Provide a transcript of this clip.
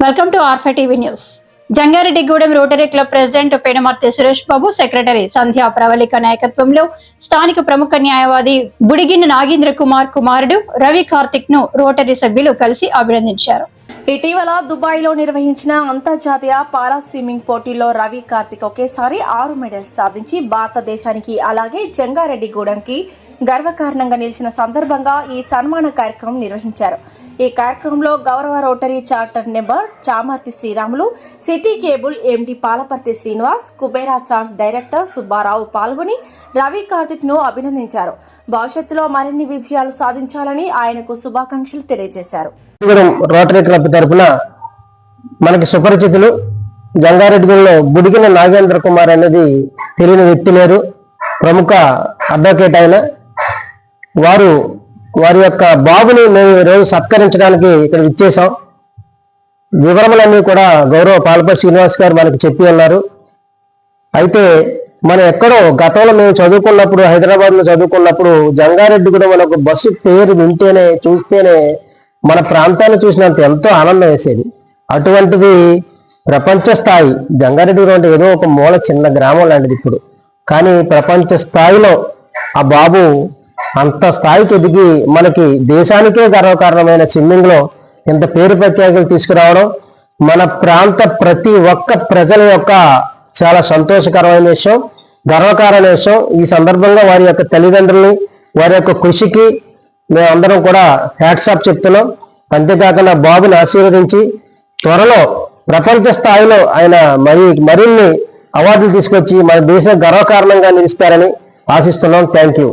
Welcome to Arfa TV news. Jangareddygudem rotary club president Penamarthi Suresh Babu, secretary Sandhya Pravalika నాయకత్వంలో స్థానిక ప్రముఖ న్యాయవాది బుడిగిన నాగేంద్ర కుమార్ కుమారుడు రవి కార్తిక్ ను రోటరీ సభ్యులు కలిసి అభినందించారు. ఇటీవల దుబాయ్లో నిర్వహించిన అంతర్జాతీయ పారా స్విమ్మింగ్ పోటీల్లో రవి కార్తిక్ ఒకేసారి 6 మెడల్స్ సాధించి భారతదేశానికి అలాగే జంగారెడ్డిగూడెంకి గర్వకారణంగా నిలిచిన సందర్భంగా ఈ సన్మాన కార్యక్రమం నిర్వహించారు. ఈ కార్యక్రమంలో గౌరవ rotary charter number Chamarthi Sriramulu, city cable ఎండి పాలపర్తి శ్రీనివాస్, కుబేరా చార్జ్ డైరెక్టర్ సుబ్బారావు పాల్గొని రవి కార్తిక్ ను అభినందించారు. భవిష్యత్తులో మరిన్ని విజయాలు సాధించాలని ఆయనకు శుభాకాంక్షలు తెలియజేశారు. రోటరీ క్లబ్ తరఫున మనకి సుపరిచితులు జంగారెడ్డిగూడెంలో బుడిగిన నాగేంద్ర కుమార్ అనేది తెలియని వ్యక్తి లేరు. ప్రముఖ అడ్వకేట్ అయిన వారి యొక్క బాబుని మేము ఈరోజు సత్కరించడానికి ఇక్కడ ఇచ్చేసాం. వివరములన్నీ కూడా గౌరవ పాలపర్తి శ్రీనివాస్ గారు మనకి చెప్పి ఉన్నారు. అయితే మనం ఎక్కడో గతంలో మేము చదువుకున్నప్పుడు, హైదరాబాద్లో చదువుకున్నప్పుడు జంగారెడ్డిగూడెం మన ఒక బస్సు పేరు వింటేనే చూస్తేనే మన ప్రాంతాన్ని చూసినంత ఎంతో ఆనందం వేసేది. అటువంటిది ప్రపంచ స్థాయి జంగారెడ్డిగూడెం అంటే ఏదో ఒక మూల చిన్న గ్రామం లాంటిది ఇప్పుడు, కానీ ప్రపంచ స్థాయిలో ఆ బాబు అంత స్థాయికి ఎదిగి మనకి దేశానికే గర్వకారణమైన స్విమ్మింగ్ లో ఇంత పేరు ప్రత్యేకతలు తీసుకురావడం మన ప్రాంత ప్రతి ఒక్క ప్రజల యొక్క చాలా సంతోషకరమైన విషయం, గర్వకారమైన విషయం. ఈ సందర్భంగా వారి యొక్క తల్లిదండ్రుల్ని, వారి యొక్క కృషికి మేమందరం కూడా హ్యాట్సాప్ చెప్తున్నాం. అంతేకాకుండా బాబుని ఆశీర్వదించి త్వరలో ప్రపంచ స్థాయిలో ఆయన మరిన్ని అవార్డులు తీసుకొచ్చి మన దేశ గర్వకారణంగా నిలుస్తారని ఆశిస్తున్నాం. Thank you.